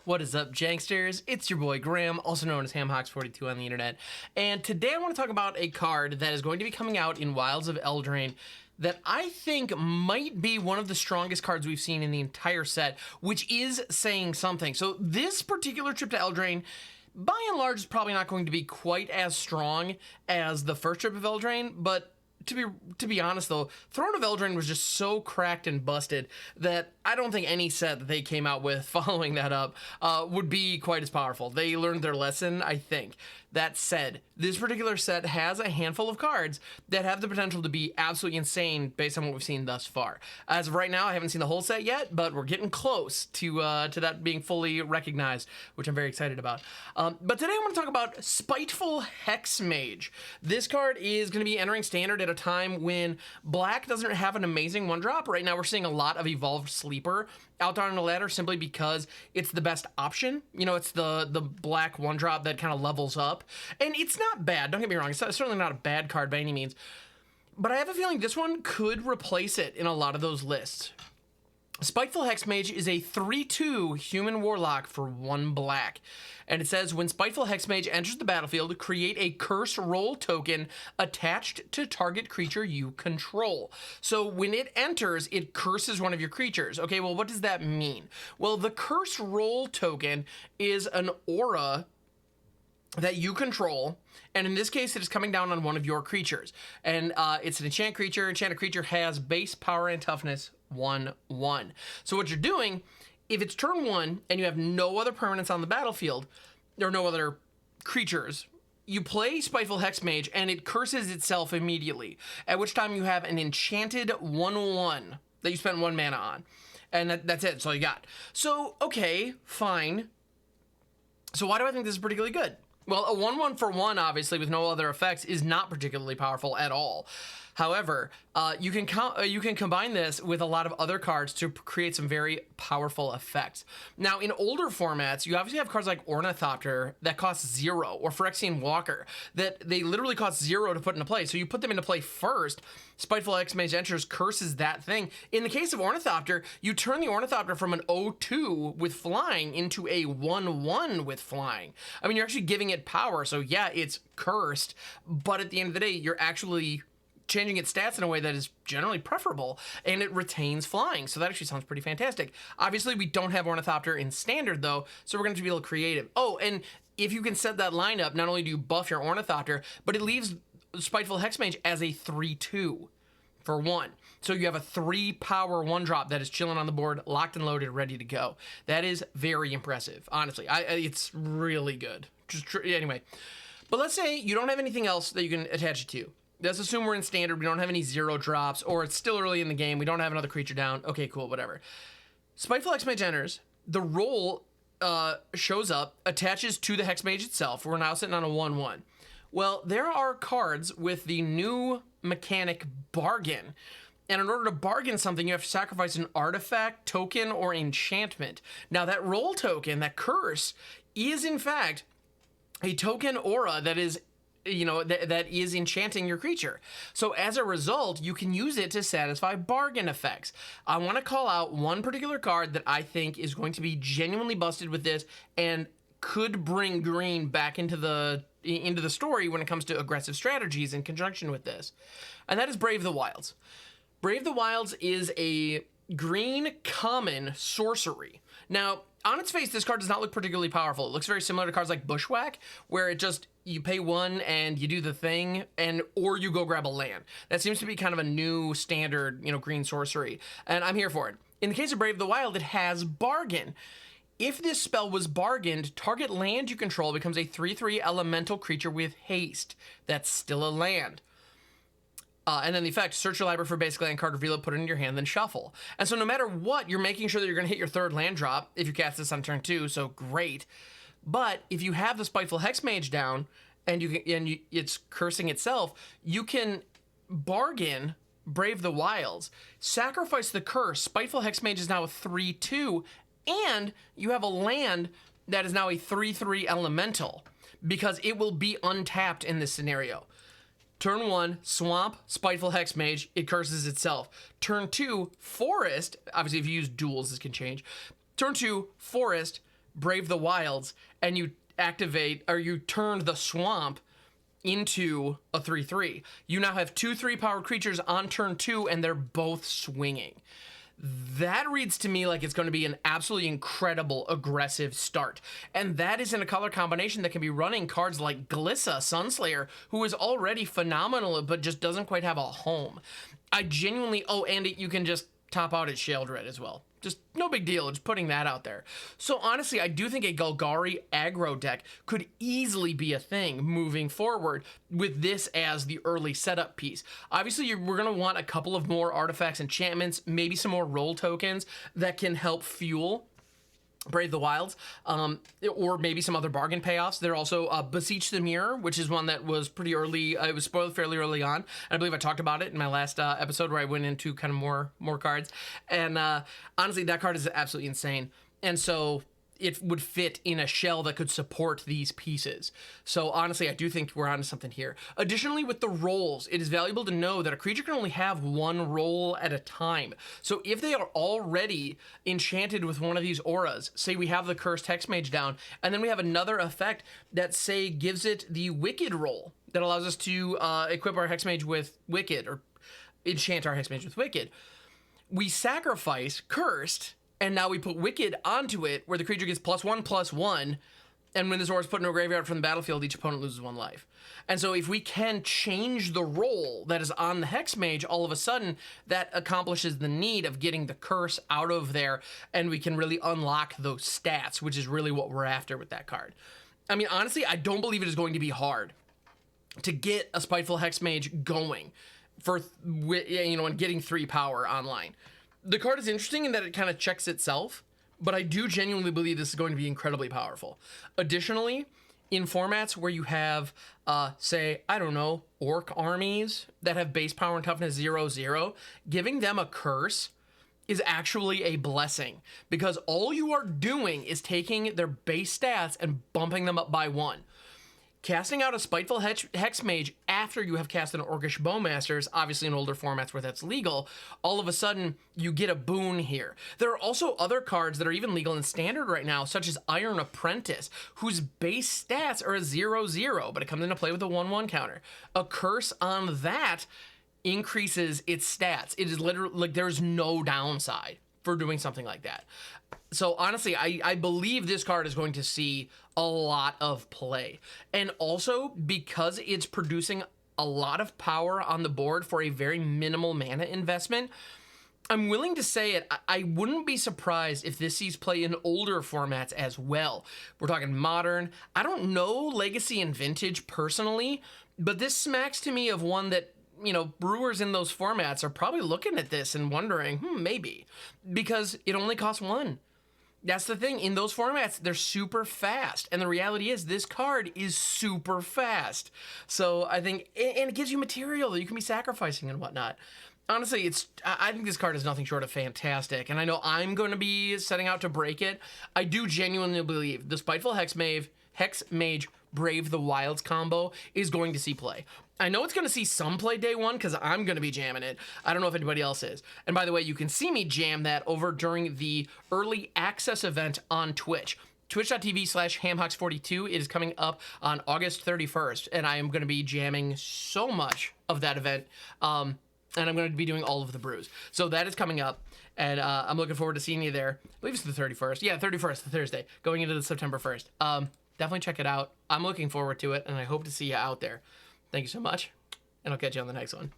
What is up, Janksters? It's your boy Graham, also known as HamHawks42 on the internet. And today I want to talk about a card that is going to be coming out in Wilds of Eldraine that I think might be one of the strongest cards we've seen in the entire set, which is saying something. So this particular trip to Eldraine, by and large, is probably not going to be quite as strong as the first trip of Eldraine, but to be honest though, Throne of Eldraine was just so cracked and busted that I don't think any set that they came out with following that up would be quite as powerful. They learned their lesson, I think. That said, this particular set has a handful of cards that have the potential to be absolutely insane based on what we've seen thus far. As of right now, I haven't seen the whole set yet, but we're getting close to that being fully recognized, which I'm very excited about. But today I want to talk about Spiteful Hexmage. This card is going to be entering Standard at a time when Black doesn't have an amazing one-drop. Right now we're seeing a lot of Evolved Sleeper out on the ladder simply because it's the best option. You know, it's the Black one-drop that kind of levels up. And it's not bad, don't get me wrong, it's certainly not a bad card by any means. But I have a feeling this one could replace it in a lot of those lists. Spiteful Hexmage is a 3/2 human warlock for 1 black. And it says, when Spiteful Hexmage enters the battlefield, create a curse roll token attached to target creature you control. So when it enters, it curses one of your creatures. Okay, well, what does that mean? Well, the curse roll token is an aura that you control, and in this case, it is coming down on one of your creatures. And it's an enchant creature. Enchanted creature has base power and toughness 1/1. So what you're doing, if it's turn 1 and you have no other permanents on the battlefield, or no other creatures, you play Spiteful Hexmage and it curses itself immediately, at which time you have an enchanted 1/1 that you spent 1 mana on. And that's it, that's all you got. So, okay, fine. So why do I think this is particularly good? Well, a 1/1 for 1, obviously, with no other effects, is not particularly powerful at all. However, you can combine this with a lot of other cards to create some very powerful effects. Now, in older formats, you obviously have cards like Ornithopter that cost 0, or Phyrexian Walker that they literally cost 0 to put into play. So you put them into play first. Spiteful Hexmage enters, curses that thing. In the case of Ornithopter, you turn the Ornithopter from an 0/2 with flying into a 1/1 with flying. I mean, you're actually giving it power. So yeah, it's cursed, but at the end of the day, you're actually changing its stats in a way that is generally preferable, and it retains flying. So that actually sounds pretty fantastic. Obviously, we don't have Ornithopter in Standard, though, so we're going to be a little creative. Oh, and if you can set that lineup, not only do you buff your Ornithopter, but it leaves Spiteful Hexmage as a 3/2 for 1. So you have a 3-power 1-drop that is chilling on the board, locked and loaded, ready to go. That is very impressive, honestly. It's really good. Anyway, but let's say you don't have anything else that you can attach it to. Let's assume we're in Standard, we don't have any 0 drops, or it's still early in the game, we don't have another creature down. Okay, cool, whatever. Spiteful Hexmage enters, the roll shows up, attaches to the Hexmage itself. We're now sitting on a 1/1. Well, there are cards with the new mechanic Bargain. And in order to bargain something, you have to sacrifice an artifact, token, or enchantment. Now, that roll token, that curse, is in fact a token aura that is, you know, that is enchanting your creature. So as a result, you can use it to satisfy bargain effects. I want to call out one particular card that I think is going to be genuinely busted with this and could bring green back into the story when it comes to aggressive strategies in conjunction with this. And that is Brave the Wilds. Brave the Wilds is a green common sorcery. Now, on its face, this card does not look particularly powerful. It looks very similar to cards like Bushwhack, where it just, you pay 1 and you do the thing, or you go grab a land. That seems to be kind of a new standard, you know, green sorcery, and I'm here for it. In the case of Brave the Wild, it has Bargain. If this spell was bargained, target land you control becomes a 3/3 elemental creature with haste. That's still a land. And then the effect, search your library for basic land card, reveal it, put it in your hand, then shuffle. And so no matter what, you're making sure that you're going to hit your 3rd land drop if you cast this on turn 2, so great. But if you have the Spiteful Hexmage down and it's cursing itself, you can bargain Brave the Wilds, sacrifice the curse. Spiteful Hexmage is now a 3/2, and you have a land that is now a 3/3 elemental because it will be untapped in this scenario. Turn 1, Swamp, Spiteful Hexmage, it curses itself. Turn 2, Forest, obviously if you use duels this can change. Turn 2, Forest, Brave the Wilds, and you activate, or you turn the swamp into a 3/3. You now have 2 3-power creatures on turn 2, and they're both swinging. That reads to me like it's going to be an absolutely incredible aggressive start. And that is in a color combination that can be running cards like Glissa, Sunslayer, who is already phenomenal, but just doesn't quite have a home. I genuinely, and you can just top out at Sheoldred as well. Just no big deal, just putting that out there. So honestly, I do think a Golgari aggro deck could easily be a thing moving forward with this as the early setup piece. Obviously, we're going to want a couple of more artifacts, enchantments, maybe some more roll tokens that can help fuel Brave the Wilds, or maybe some other bargain payoffs. There are also Beseech the Mirror, which is one that was pretty early. It was spoiled fairly early on. I believe I talked about it in my last episode where I went into kind of more cards. And honestly, that card is absolutely insane. And so it would fit in a shell that could support these pieces. So honestly, I do think we're onto something here. Additionally, with the rolls, it is valuable to know that a creature can only have one roll at a time. So if they are already enchanted with one of these auras, say we have the Cursed Hexmage down, and then we have another effect that, say, gives it the Wicked roll that allows us to equip our Hexmage with Wicked, or enchant our Hexmage with Wicked. We sacrifice Cursed, and now we put Wicked onto it, where the creature gets +1/+1, and when this aura is put into a graveyard from the battlefield, each opponent loses 1 life. And so if we can change the roll that is on the Hexmage, all of a sudden, that accomplishes the need of getting the curse out of there, and we can really unlock those stats, which is really what we're after with that card. I mean, honestly, I don't believe it is going to be hard to get a Spiteful Hexmage going for, and getting 3 power online. The card is interesting in that it kind of checks itself, but I do genuinely believe this is going to be incredibly powerful. Additionally, in formats where you have, say, I don't know, orc armies that have base power and toughness 0/0, giving them a curse is actually a blessing, because all you are doing is taking their base stats and bumping them up by 1. Casting out a Spiteful Hexmage after you have cast an Orcish Bowmasters, obviously in older formats where that's legal, all of a sudden you get a boon here. There are also other cards that are even legal in Standard right now, such as Iron Apprentice, whose base stats are a 0/0, but it comes into play with a 1/1 counter. A curse on that increases its stats. It is literally, like, there's no downside for doing something like that. So honestly, I believe this card is going to see a lot of play. And also, because it's producing a lot of power on the board for a very minimal mana investment, I'm willing to say it, I wouldn't be surprised if this sees play in older formats as well. We're talking Modern. I don't know Legacy and Vintage personally, but this smacks to me of one that, brewers in those formats are probably looking at this and wondering, maybe, because it only costs 1. That's the thing. In those formats, they're super fast. And the reality is this card is super fast. So I think, and it gives you material that you can be sacrificing and whatnot. Honestly, I think this card is nothing short of fantastic. And I know I'm going to be setting out to break it. I do genuinely believe the Spiteful Hexmage Brave the Wilds combo is going to see play. I know it's going to see some play day 1 because I'm going to be jamming it. I don't know if anybody else is. And by the way, you can see me jam that over during the early access event on Twitch. Twitch.tv/hamhawks42. It is coming up on August 31st, and I am going to be jamming so much of that event. And I'm going to be doing all of the brews. So that is coming up, and I'm looking forward to seeing you there. I believe it's the 31st. Yeah, 31st, the Thursday, going into the September 1st. Definitely check it out. I'm looking forward to it, and I hope to see you out there. Thank you so much, and I'll catch you on the next one.